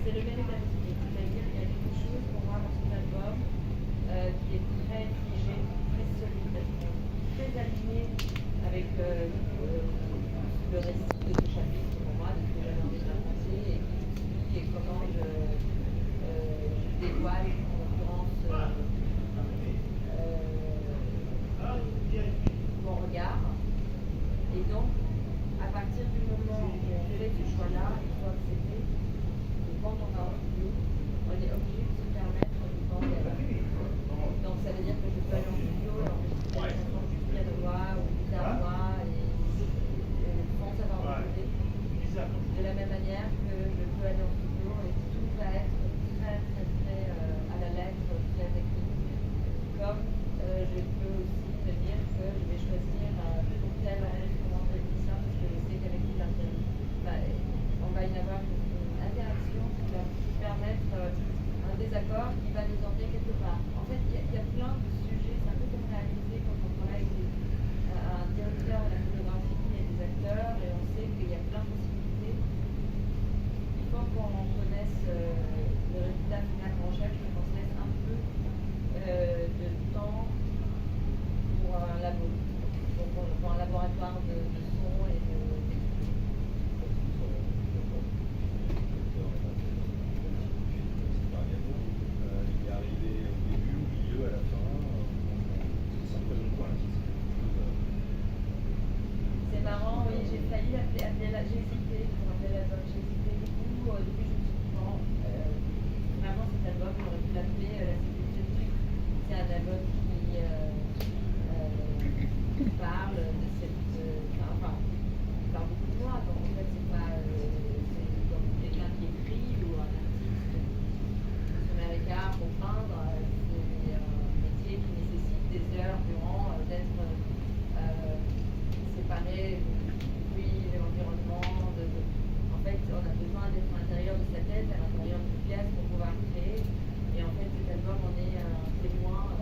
c'est le même état d'esprit. C'est-à-dire qu'il y a quelque chose pour moi dans cet album qui est très figé, très solide, très aligné avec le récit de ce chapitre pour moi, de ce que j'avais envie de raconter et qui et comment je dévoile en l'occurrence mon regard. Et donc, à partir du moment où on fait ce choix-là, il faut accepter que quand on va en studio, on est obligé de se permettre de penser à la vie. Donc ça veut dire que je peux aller en studio et enregistrer une chanson juste piano-voix ou guitare-voix et sans savoir écouter. De la même manière que je peux aller en studio et tout va être très très très à la lettre, très technique. Comme je peux aussi me dire que je vais choisir tel enregistrement de musicien parce que je sais qu'avec on va y avoir une interaction qui va permettre un désaccord qui va nous emmener quelque part. En fait, il y a plein de sujets, c'est un peu comme réaliser quand on travaille avec un directeur de la photographie et des acteurs et on sait qu'il y a plein de possibilités. Il faut qu'on connaisse le résultat final qu'on recherche et qu'on se laisse un peu de temps pour un labo, pour un laboratoire de son et de texture. Il est arrivé au début, au milieu, à la fin. Ça représente quoi C'est marrant, oui, j'ai failli appeler j'ai hésité pour appeler l'album, j'ai hésité beaucoup. Au début, je me suis dit, bon, vraiment cet album, j'aurais pu l'appeler La sécurité du truc. C'est un album qui parle de cette. Enfin, qui parle beaucoup de moi, donc en fait, c'est pas. C'est comme quelqu'un qui écrit ou un artiste qui se met à l'écart pour peindre. C'est un métier qui nécessite des heures durant d'être séparé du bruit, de l'environnement. En fait, on a besoin d'être à l'intérieur de sa tête, à l'intérieur d'une pièce pour pouvoir créer. Et en fait, cet album, on est un témoin.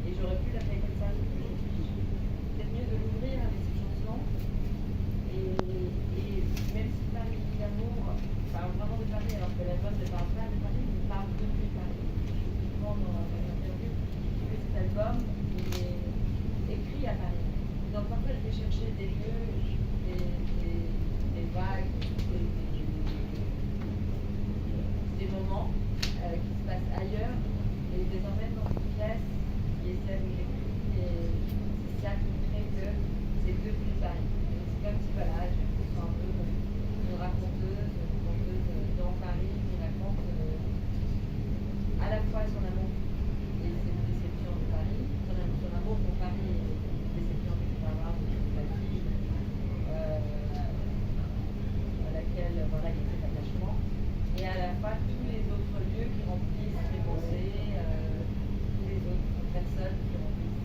Et j'aurais pu l'appeler comme ça, peut-être mieux de l'ouvrir avec ces chansons. Et même si Paris d'amour parle vraiment de Paris, alors que l'album ne parle pas de Paris, il parle depuis Paris. Souvent dans l'interview, que cet album il est écrit à Paris. Donc parfois je vais chercher des lieux, des vagues, des moments qui se passent ailleurs et je les emmène dans une pièce qui est celle où j'écris et c'est ça qui crée que c'est depuis Paris. C'est comme si voilà, je sois un peu une raconteuse dans Paris qui raconte à la fois son amour et ses déceptions de Paris, son amour pour Paris et les déceptions qu'il peut avoir de la vie à laquelle voilà, il y a cet attachement. Et à la fois tous les autres lieux qui remplissent mes pensées, tous les autres personnes qui remplissent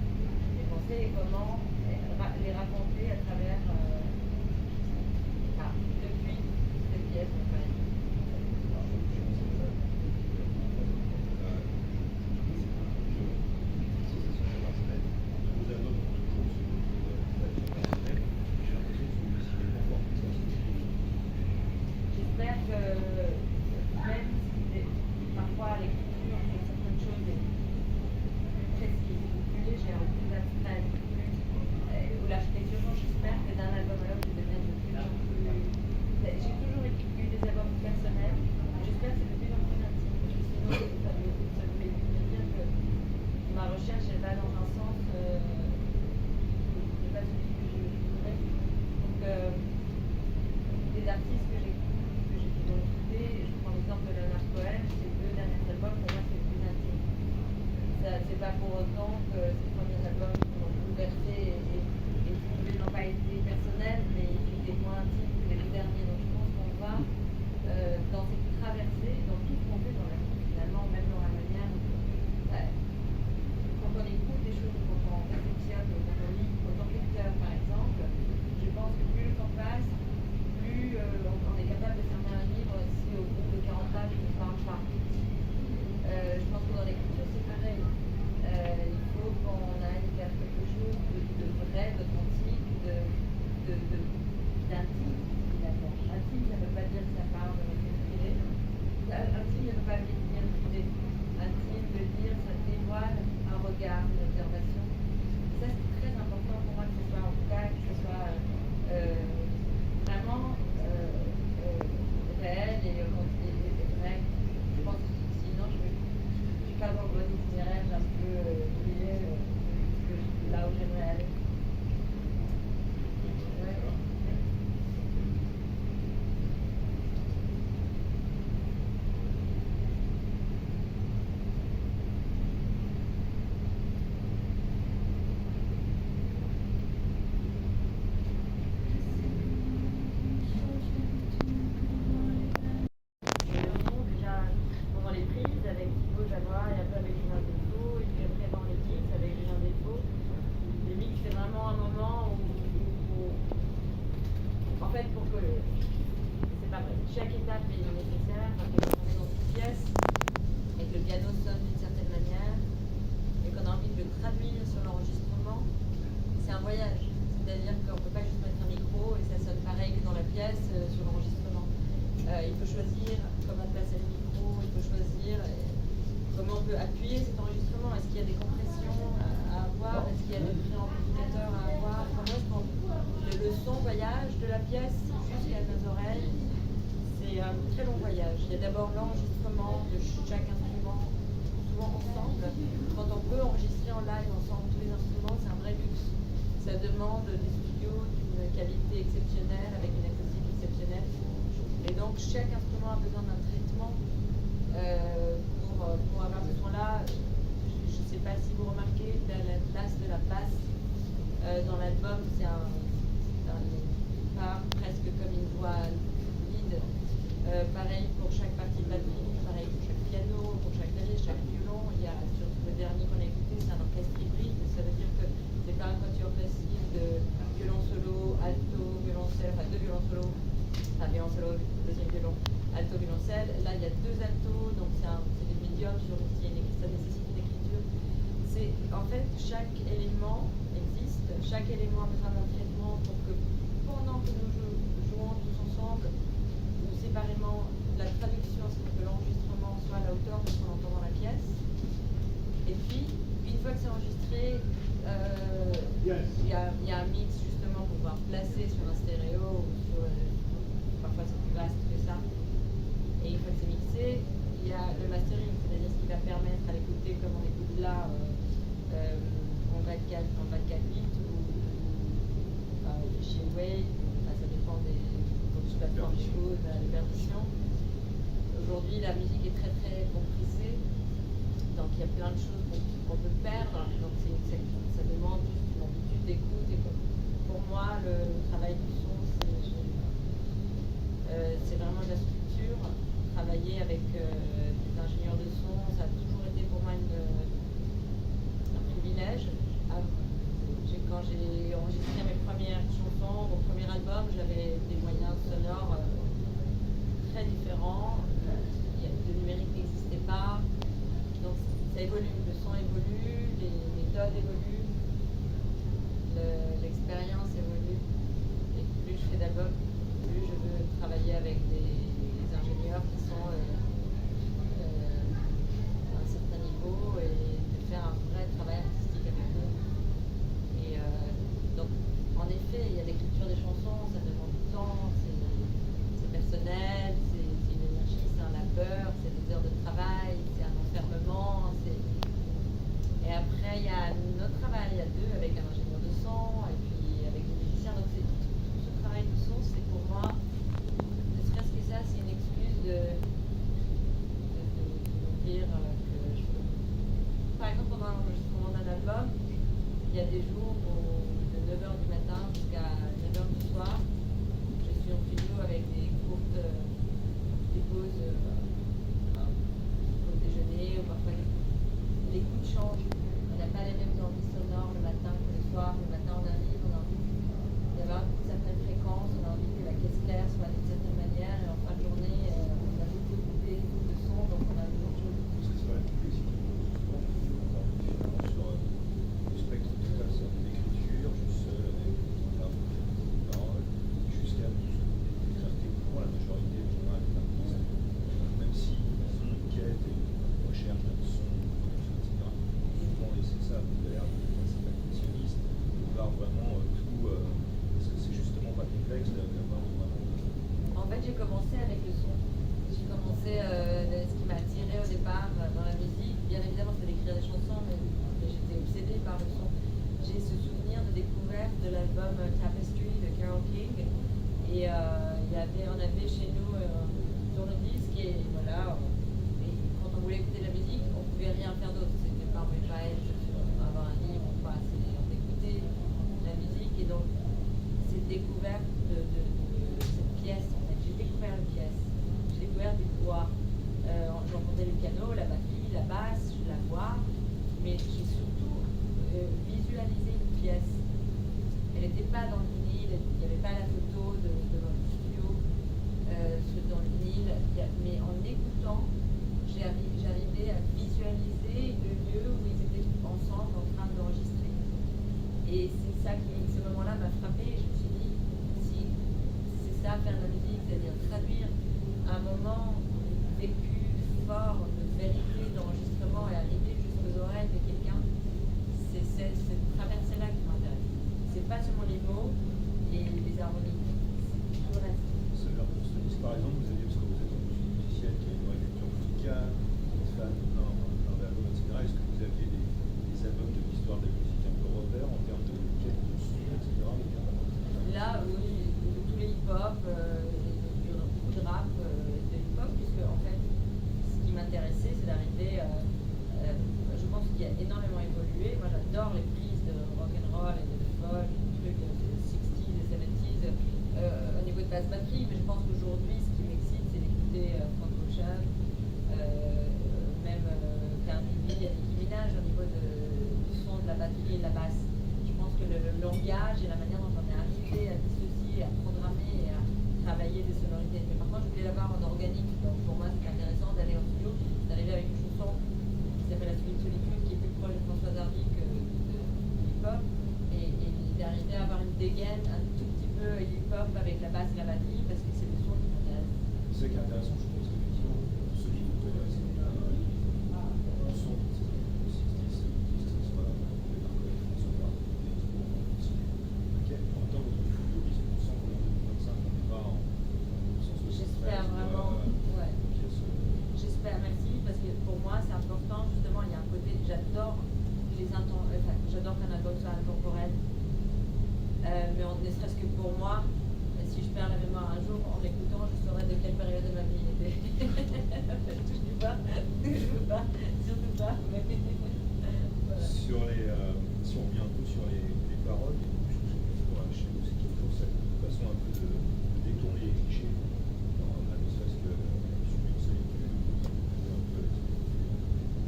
mes pensées et comment les raconter à travers depuis cette pièce de Paris. J'espère que même si parfois l'écriture fait certaines choses est plus précise, plus légère, plus abstraite, ou l'architecture, j'espère que d'un album à l'autre, je deviens de plus en plus. J'ai toujours eu des albums personnels, j'espère que c'est de plus en plus intime, parce que sinon ça me fait dire que ma recherche elle va dans un sens qui n'est pas celui que je voudrais. Donc, des artistes que j'écoute, que j'ai pu écouter, je prends l'exemple de Leonard Cohen, ses deux derniers albums, pour moi c'est le plus intime. C'est pas pour autant que ses premiers albums m'ont bouleversé et qui n'ont pas été personnels, mais ils étaient moins intimes que les deux derniers. Donc je pense qu'on va dans cette traversée, dans tout ce qu'on fait dans la vie finalement, même dans la manière quand on écoute des choses, quand on réflexionne, quand on lit, quand on lecteur par exemple, je pense que plus le temps passe, plus on est capable de fermer un livre si au bout de 40 pages il ne parle pas. Je pense que dans l'écriture c'est pareil. Il faut qu'on aille vers quelque chose de vrai, d'authentique, d'intime finalement. chaque étape est nécessaire. Quand on est dans une pièce et que le piano sonne d'une certaine manière et qu'on a envie de le traduire sur l'enregistrement, c'est un voyage. C'est-à-dire qu'on ne peut pas juste mettre un micro et ça sonne pareil que dans la pièce sur l'enregistrement. Il faut choisir comment placer le micro, il faut choisir comment on peut appuyer cet enregistrement. Est-ce qu'il y a des compressions à avoir? Est-ce qu'il y a des préamplificateurs à avoir? Comment est-ce qu'on... Le son voyage de la pièce jusqu'à nos oreilles, c'est un très long voyage. Il y a d'abord l'enregistrement de chaque instrument, souvent ensemble. Quand on peut enregistrer en live ensemble tous les instruments, c'est un vrai luxe. Ça demande des studios d'une qualité exceptionnelle, avec une acoustique exceptionnelle. Et donc chaque instrument a besoin d'un traitement pour avoir ce son-là. Je ne sais pas si vous remarquez la place de la basse dans l'album, c'est une part presque comme une voix lead. Pareil pour chaque partie de batterie, pareil pour chaque piano, pour chaque clavier, chaque violon. Il y a sur le dernier qu'on a écouté, c'est un orchestre hybride. Ça veut dire que c'est pas un quatuor classique de violon solo, alto, violoncelle, enfin deux violons solo, enfin violon solo, deuxième violon, alto, violoncelle. Là, il y a deux altos, donc c'est des médiums sur lesquels ça nécessite une écriture. C'est en fait chaque élément existe, chaque élément a besoin d'un traitement pour que pendant que nous jouons tous ensemble ou séparément, la traduction, c'est que l'enregistrement soit à la hauteur de ce qu'on entend dans la pièce. Et puis, une fois que c'est enregistré, il y a un mix justement pour pouvoir placer sur un stéréo ou sur, parfois c'est plus vaste que ça. Et une fois que c'est mixé, il y a le mastering, c'est-à-dire ce qui va permettre à l'écouter comme on écoute là en 24 bits ou chez Wave, ça dépend des plateformes chaudes, les perditions. Aujourd'hui, la musique est très très compressée, donc il y a plein de choses qu'on peut perdre, donc ça demande juste une habitude d'écoute. Et pour moi, le travail du son, c'est vraiment de la structure. Travailler avec des ingénieurs de son, ça a toujours été pour moi un privilège. Quand j'ai enregistré mes premières chansons, mon premier album, j'avais des moyens sonores très différents. Le numérique n'existait pas. Donc ça évolue, le son évolue, les méthodes évoluent, l'expérience évolue. Et plus je fais d'albums, plus je veux travailler avec des ingénieurs qui sont à un certain niveau et de faire un vrai travail artistique avec eux. Et donc, en effet, il y a l'écriture des chansons, ça demande du temps, c'est personnel, c'est une énergie, c'est un labeur, c'est des heures de travail, c'est un enfermement. Et après, il y a notre travail à deux avec un ingénieur de son et puis avec des musiciens. Donc, tout ce travail de son, c'est pour moi, ne serait-ce que ça, c'est une excuse de dire que je peux. Par exemple, pendant l'enregistrement d'un album, il y a des jours où de 9h du matin jusqu'à 9h du soir, je suis en studio avec des courtes pauses au déjeuner ou parfois l'écoute change. On n'a pas les mêmes envies sonores le matin que le soir. Le matin, on arrive, on a envie d'avoir une certaine fréquence, on a envie que la caisse claire soit d'une certaine manière, et en fin de journée, on a beaucoup d'écouter de son, donc on a une autre chose. C'est vrai, justement, sur le spectre total, c'est l'écriture, jusqu'à pour la majorité du temps avec l'artiste, même si son quête et recherche d'un son, etc. Souvent, et c'est ça, vous avez l'air d'être perfectionniste, voir vraiment tout, c'est justement pas complexe d'avoir vraiment. En fait, j'ai commencé avec le son. J'ai commencé, ce qui m'a attiré au départ dans la musique, bien évidemment, c'est d'écrire des chansons, mais j'étais obsédée par le son. J'ai ce souvenir de découverte de l'album Tapestry de Carole King. Et on avait chez nous un tourne-disque et voilà. Et quand on voulait écouter de la musique, on pouvait rien faire d'autre. C'était pas, on pouvait pas être avoir un livre ou pas. On écoutait la musique et donc cette découverte de cette pièce, en fait, j'ai découvert une pièce. J'ai découvert des voix. J'entendais le piano, la batterie, la basse, la voix, mais j'ai surtout visualisé une pièce. Elle n'était pas dans le vinyle, il n'y avait pas la photo de notre studio dans le niveau du son, de la batterie et de la basse. Je pense que le langage et la manière dont on est arrivé à dissocier, à programmer et à travailler des sonorités. Mais par contre, je voulais l'avoir en organique, donc pour moi c'est intéressant d'aller en studio, d'arriver avec une chanson qui s'appelle La Solitude, qui est plus proche de Françoise Hardy que de hip-hop, et d'arriver à avoir une dégaine un tout petit peu hip-hop avec la basse et la batterie, parce que c'est le son qui m'intéresse. C'est qui est intéressant, je pense qu'effectivement, celui qui peut intéresser, le son, c'est voilà, ok, en même temps, votre studio, ils sont 100 comme ça, on n'est pas en 173. J'espère vraiment, ouais. J'espère, merci, parce que pour moi c'est important, justement, il y a un côté, j'adore j'adore qu'un album soit intemporel, mais ne serait-ce que pour moi, si je perds la mémoire un jour, en l'écoutant, je saurais de quelle période de ma vie il était. Toujours pas, surtout pas. Mais voilà. Sur les, si on revient un peu sur les paroles, je trouve que chez nous, c'est toujours cette façon un peu de détourner les clichés, ne serait-ce que sur une solitude, un peu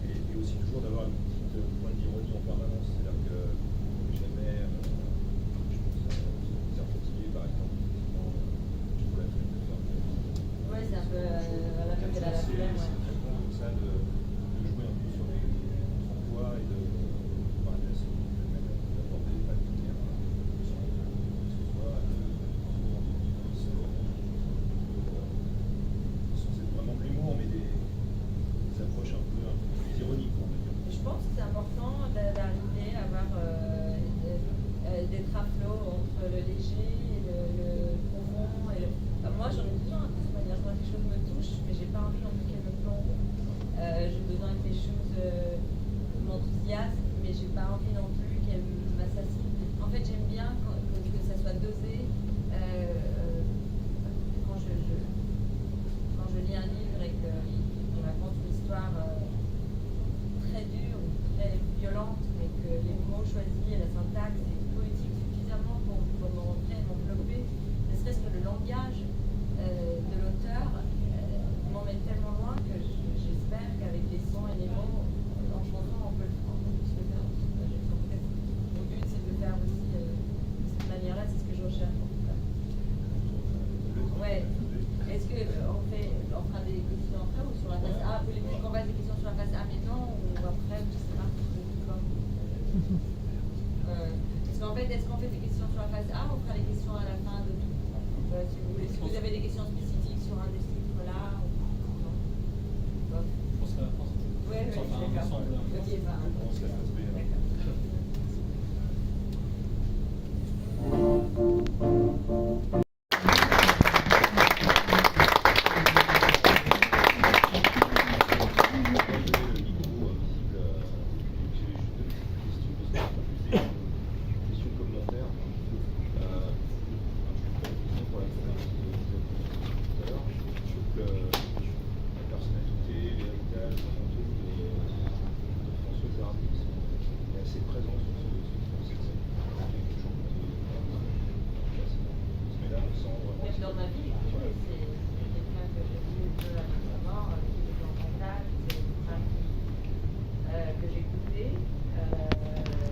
et aussi toujours d'avoir une petite point d'ironie en permanence, c'est-à-dire que jamais, je pense à des articulés par exemple, je pourrais faire de faire. Ouais, c'est un peu à la C'est la flemme, ouais. très bon comme ça de jouer un peu sur les poids et de d'aborder, pas de dire sans que ce soit c'est vraiment de l'humour, mais des approches un peu plus ironiques, on va dire. Je pense que c'est important d'arriver à avoir des flot entre le léger et le profond. Moi, j'en ai besoin de toute manière. Quand quelque chose me touche, mais j'ai pas envie non plus qu'elle me plombe. J'ai besoin que les choses m'enthousiasment, mais j'ai pas envie non plus qu'elles m'assassinent. En fait, j'aime bien que ça soit dosé. Quand je lis un livre et qu'il raconte une histoire très dure ou très violente, mais que les mots choisis et la syntaxe est poétique suffisamment pour m'entrer et m'envelopper, ne serait-ce que le langage de l'auteur m'emmène tellement loin que j'espère qu'avec les sons et les mots, en chanson, on peut le faire. Mon but, c'est de le faire aussi de cette manière-là, c'est ce que je recherche en tout cas. Ouais. Est-ce qu'on fera des questions après ou sur la face A? Vous voulez qu'on fasse des questions sur la face A maintenant ou après, je sais pas. Parce qu'en fait, est-ce qu'on fait des questions sur la face A ou on fera les questions à la fin de tout? Si vous voulez, si vous avez des questions spécifiques sur un des titres là ou non? Je pense qu'à la fin, oui, d'accord. Ok, dans ma vie, c'est quelqu'un que j'ai vu un peu récemment, qui était en contact, c'est une femme que j'ai écoutée, que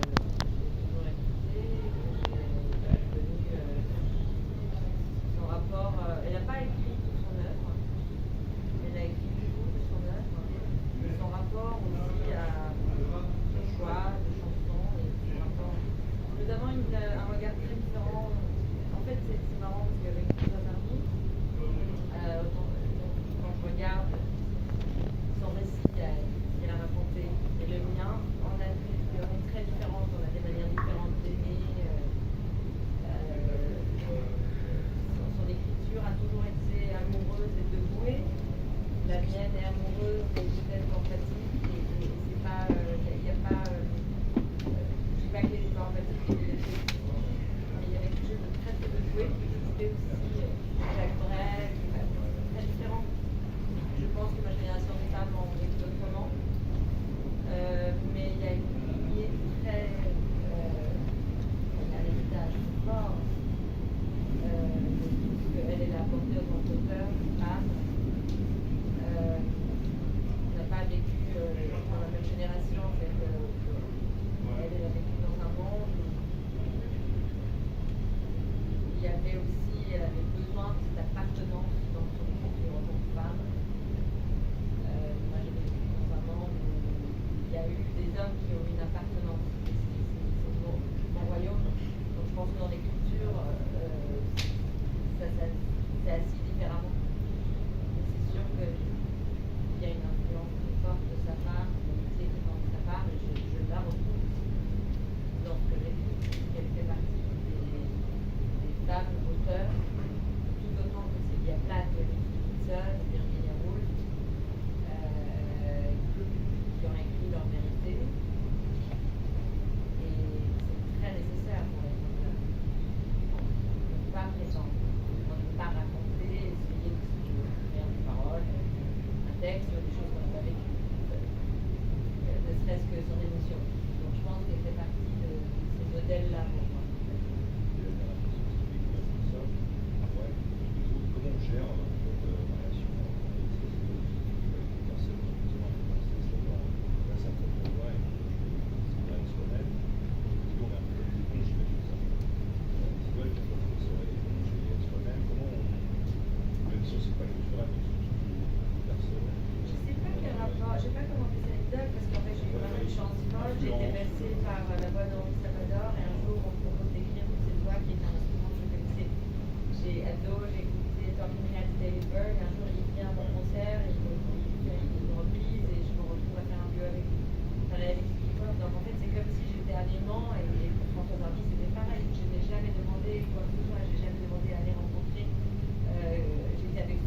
j'ai toujours écoutée, que j'ai connu son rapport. Elle n'a pas écrit toute son œuvre, elle a écrit du bout de son œuvre, mais son rapport aussi à son choix de chansons et son rapport. Nous avons un regard très différent. En fait, c'est marrant parce qu'avec Françoise Hardy, quand je regarde son récit qu'elle a raconté et le mien, on a des expériences très différentes, on a des manières différentes d'aimer. Son écriture a toujours été amoureuse et dévouée. La mienne est amoureuse et peut-être empathique. Et c'est pas, il n'y a pas, je sais pas qu'elle est pas empathique. Il y avait quelque chose de très dévoué, c'était aussi Jacques Brel, très différent. Je pense que ma génération de femmes en vécu autrement. Mais il y a une lignée très. Il y a un héritage fort de tout ce qu'elle a apporté en tant qu'auteur, femme. ne serait-ce que son émotion. Donc je pense qu'elle fait partie de ces modèles-là pour moi. Et la dernière question, c'est vécu ça. Ouais. Comment on gère en fait, la relation avec les personnes qui justement là ça peut être ouais, c'est bien soi-même. Et donc un peu comme des ponts, j'imagine ça. C'est vrai qu'il faut se éponger soi-même. Comment on, même si c'est pas culturel, mais c'est personnel. Je sais pas quel rapport, je sais pas comment c'est cette anecdote parce qu'en fait j'ai eu vraiment une chance folle. J'ai été bercée par la voix d'Henri Salvador et un jour on me propose d'écrire pour cette voix qui est un instrument que je connaissais. J'ai ado, j'ai écouté Talking Heads David Byrne. Un jour il vient à mon concert, il fait une reprise et je me retrouve à faire un duo avec lui. Enfin, avec Philippe. Donc en fait c'est comme si j'étais un aimant et pour François Hardy c'était pareil. Je n'ai jamais demandé quoi que ce soit, j'ai jamais demandé à les rencontrer. J'ai été avec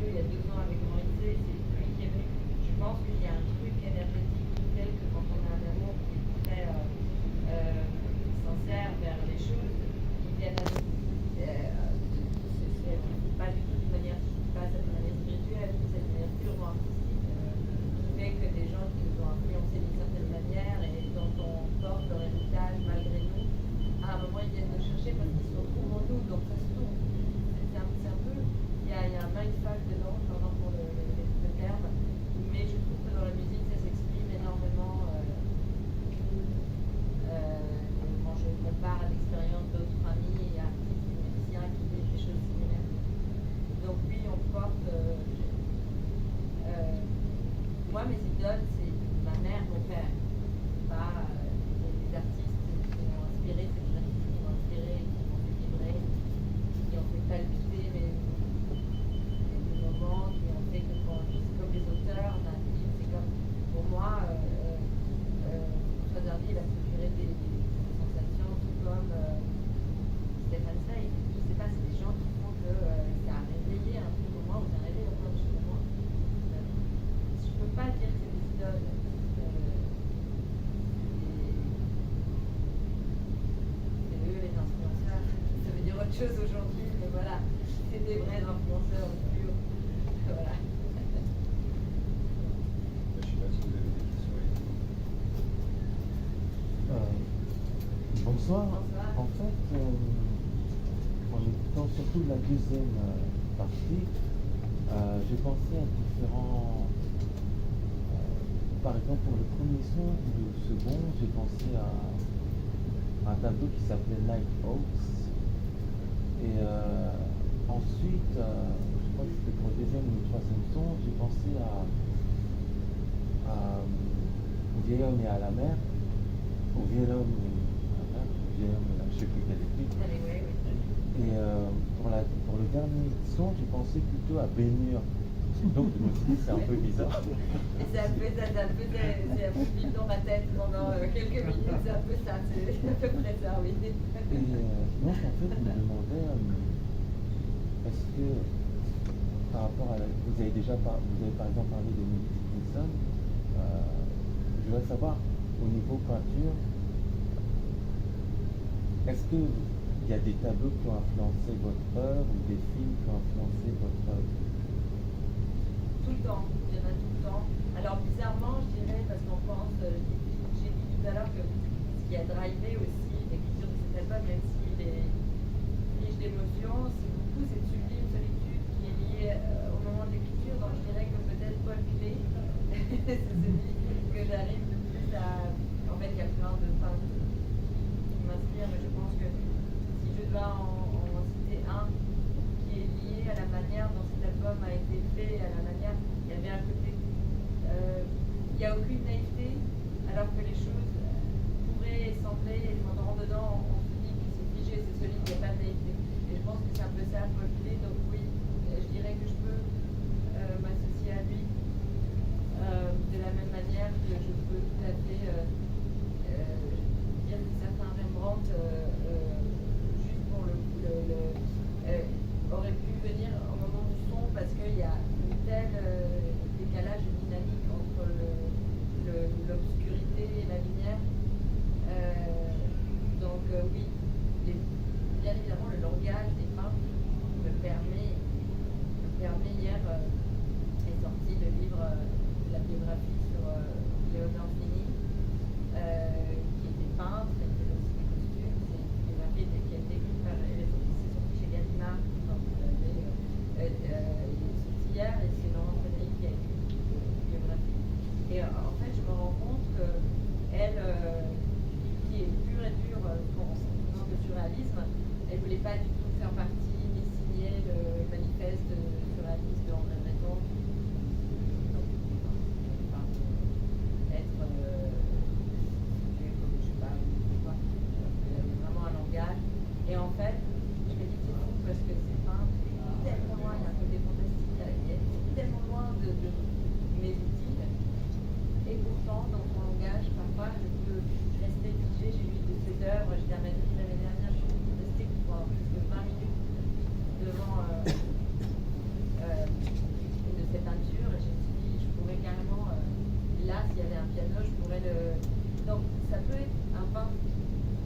il y a 2 ans avec Maurice, c'est lui qui est venu. Je pense qu'il y a un truc énergétique qui fait que quand on a un amour qui est très sincère vers les choses, ils viennent à nous. C'est pas du tout d'une manière, pas cette manière spirituelle, c'est une manière purement artistique, qui fait que des gens qui nous ont influencés d'une certaine manière et dont on porte leur héritage malgré nous, à un moment ils viennent nous chercher parce qu'ils se retrouvent en nous, donc ça se tourne. C'est un peu, il y a un mindfuck dedans, pardon pour le terme, mais je trouve que dans la musique ça s'exprime énormément quand je compare à l'expérience d'autres amis et artistes et musiciens qui vivent des choses similaires. Donc oui, on porte, moi mes idoles c'est ma mère, mon père, pas des artistes qui m'ont inspiré, c'est des artistes qui m'ont inspiré, qui m'ont fait vibrer, qui ont fait palpiter mes moments, qui ont fait que quand c'est comme les auteurs d'un livre, c'est comme pour moi François Hardy il a procuré des sensations tout comme Stéphane Zweig. Je sais pas, c'est des gens qui font que ça a réveillé un truc en moi ou ça a réveillé encore des choses en moi. Je peux pas dire que c'est des idoles. C'est eux les influenceurs. Ça veut dire autre chose aujourd'hui, mais voilà, c'est des vrais influenceurs purs. Voilà. Je sais pas si vous avez des questions. Bonsoir. Bonsoir. En fait, en écoutant surtout la deuxième partie, j'ai pensé à différents. Par exemple, pour le premier son ou le second, j'ai pensé à un tableau qui s'appelait Night Hawks. Et ensuite, je crois que c'était pour le deuxième ou le troisième son, j'ai pensé à Vieil homme et à la mer, ou Vieil homme et à la mer, Vieil homme, je ne sais plus quel est. Allez, oui. Et pour le dernier son, j'ai pensé plutôt à Bénure. Donc je me suis dit, c'est un peu bizarre. Et c'est un peu vide dans ma tête pendant quelques minutes, c'est un peu ça, c'est à peu près ça, oui. Et donc en fait, je me demandais, est-ce que par rapport à vous avez par exemple parlé de Emily Dickinson, je voudrais savoir au niveau peinture, est-ce que il y a des tableaux qui ont influencé votre œuvre ou des films qui ont influencé votre œuvre? Tout le temps, il y en a tout le temps. Alors bizarrement, je dirais, parce qu'on pense, j'ai dit tout à l'heure que ce qui a drivé aussi l'écriture de cet album, même s'il est riche d'émotions, c'est beaucoup cette sublime solitude qui est liée au moment de l'écriture. Donc je dirais que peut-être Paul Klee, c'est celui que j'arrive le plus à... En fait, il y a plein de peintres qui m'inspirent, mais je pense que si je dois en citer un qui est lié à la manière dont cet album a été fait, à la manière, il y avait un côté, il n'y a aucune naïveté, alors que les choses pourraient sembler, et quand on rentre dedans, on se dit que c'est figé, c'est solide, il n'y a pas de naïveté. Et je pense que c'est un peu ça, Paul Klee, donc oui, je dirais que je peux m'associer à lui de la même manière que je peux tout à fait dire que certains Rembrandt, juste pour auraient pu venir au moment du son parce qu'il y a une telle décalage dynamique entre l'obscurité et la lumière. Donc oui, bien évidemment le langage des peintres me permet de mes outils. Et pourtant, dans mon langage, parfois, je peux rester figée. J'ai lu de ces œuvres, j'étais à Madrid l'année dernière, je suis restée pour presque 20 minutes devant une de ces peintures, et j'ai dit, je pourrais carrément, là, s'il y avait un piano, je pourrais le... Donc, ça peut être un peintre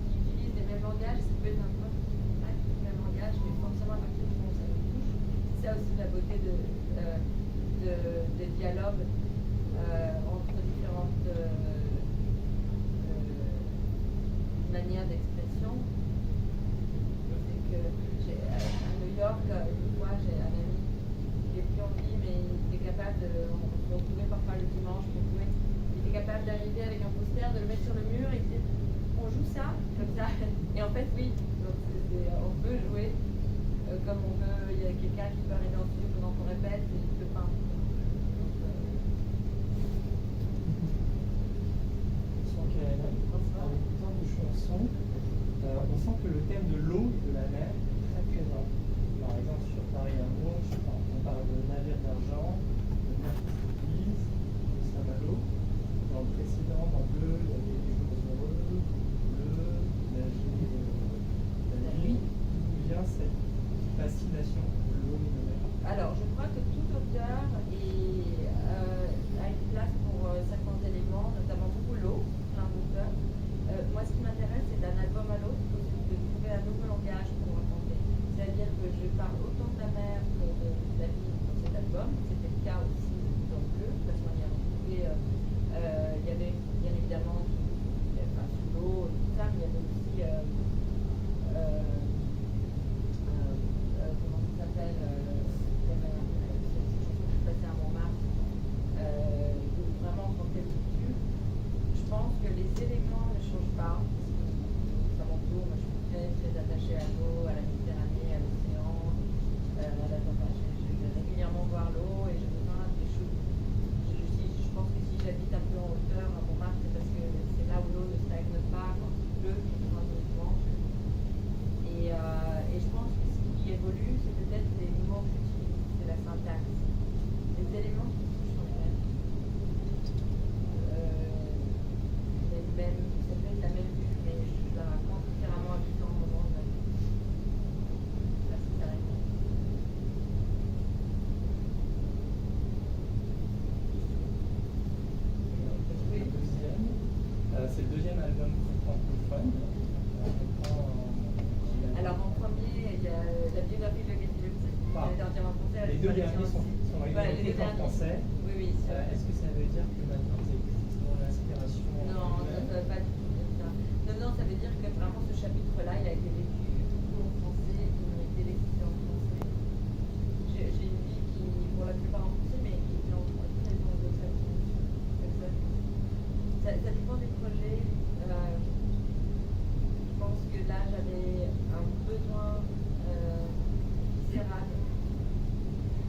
qui utilise les mêmes langages, ça peut être un peintre qui n'a pas le même langage, mais forcément, à partir du moment où ça nous touche, c'est ça aussi la beauté des dialogues entre différentes manières d'expression. C'est que à New York, une fois, j'ai un ami qui est plus en vie, mais il était capable on se retrouvait parfois le dimanche, il était capable d'arriver avec un poster, de le mettre sur le mur et de dire on joue ça, comme ça. Et en fait, oui, donc on peut jouer comme on veut. Il y a quelqu'un qui peut arriver en studio pendant qu'on répète et il peut peindre. On sent que le thème de l'eau et de la mer est très présent. Par exemple, sur Paris Amour, on parle de navire d'argent, de mer qui s'utilise, de Saint-Malo. Dans le précédent, dans bleu, il y avait des jours heureux, bleu, la nuit. D'où vient cette fascination pour l'eau et la mer? Alors, je crois que tout auteur a une place pour certains éléments, notamment beaucoup l'eau, plein d'auteurs. Moi, ce qui m'intéresse, c'est d'un album à l'autre de trouver un nouveau langage pour raconter. C'est-à-dire que je parle autant de la mer que de la vie dans cet album. C'était le cas aussi dans Bleu, parce qu'on y a retrouvé, il y avait bien évidemment sous l'eau et tout ça, mais il y avait aussi, comment ça s'appelle, cette chanson qui se passait à Montmartre, vraiment quand elle tue. Je pense que les éléments ne changent pas. Ça m'entoure, moi je suis très, très attachée à l'eau, à la Méditerranée, à l'océan, je vais régulièrement voir l'eau et je me demande des choses. Je pense que si j'habite un peu en hauteur à Montmartre, c'est parce que c'est là où l'eau ne stagne pas quand il pleut, quand il manque. Et je pense que ce qui évolue, c'est peut-être les mots que j'utilise, c'est la syntaxe. Les éléments qui touchent en fait. Ça peut être la même vue, mais je la raconte différemment à différents moments de ma vie. Ça, c'est ta réponse. C'est le deuxième album francophone. Alors, en premier, il y a la biographie de Gatty Lux, qui est entièrement français. Les deux derniers sont écrits en français. Oui, oui. Est-ce que ça veut dire que maintenant vous avez plus l'inspiration? Non, ça ne veut pas du tout dire ça. Non, ça veut dire que vraiment ce chapitre-là, il a été vécu beaucoup en français, il a été vécu en français. J'ai une vie qui, pour la plupart en français, mais qui est en très anglo-saxon. Ça dépend des projets. Je pense que là, j'avais un besoin viscéral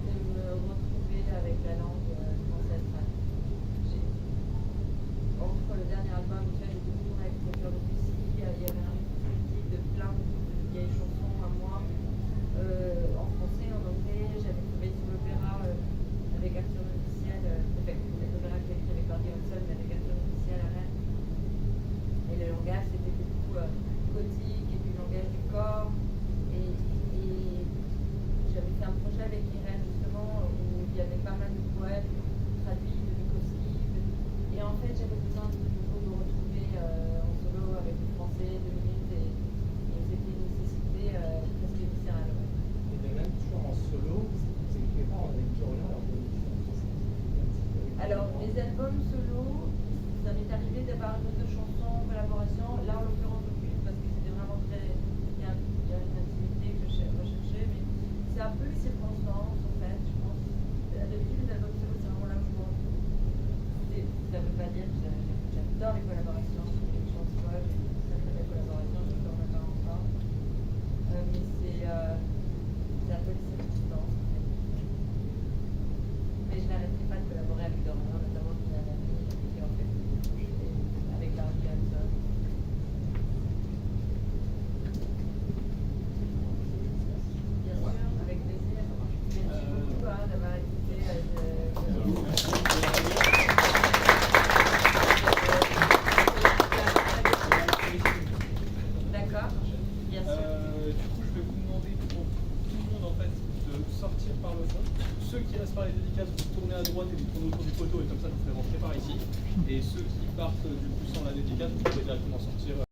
de me retrouver avec la langue française. Entre le dernier album, j'étais toujours avec le cœur de Lucie, il y avait un critique de plein de vieilles chansons à moi, en français, en anglais. J'avais trouvé sur l'opéra avec Arthur Logiciel, l'opéra que j'ai écrit avec Bardi Hudson, mais avec Arthur Logiciel à Rennes. Et le langage, c'était beaucoup gothique, et puis le langage du corps. Et j'avais fait un projet avec Irène, justement, où il y avait pas mal de poèmes traduits de Bukowski. Et en fait, j'avais besoin de nouveau me retrouver en solo avec le français, 2 minutes, et c'était une nécessité presque viscérale. Et de même, toujours en solo, vous écrivez pas avec Florian, alors que Alors, mes albums solo, ça m'est arrivé d'avoir une autre chanson en collaboration. Là, en l'occurrence, aucune, parce que c'était vraiment très. Il y a une intimité que je recherchais, mais c'est un peu les circonstances, en fait, je pense. D'habitude, les albums solo, c'est vraiment là où je m'en. Ça ne veut pas dire que j'adore les collaborations, une chance moi, j'ai certaines belles collaborations, je ne m'en pas encore. Mais c'est un peu les circonstances. Mais je n'arrêterai pas de collaborer avec Dorian, notamment qui est un ami qui en fait avec Larry Hudson. Bien sûr, avec plaisir. dédicace, vous tournez à droite et vous tournez autour du poteau et comme ça vous ferez rentrer par ici. Et ceux qui partent du coup sans la dédicace, vous pouvez directement sortir.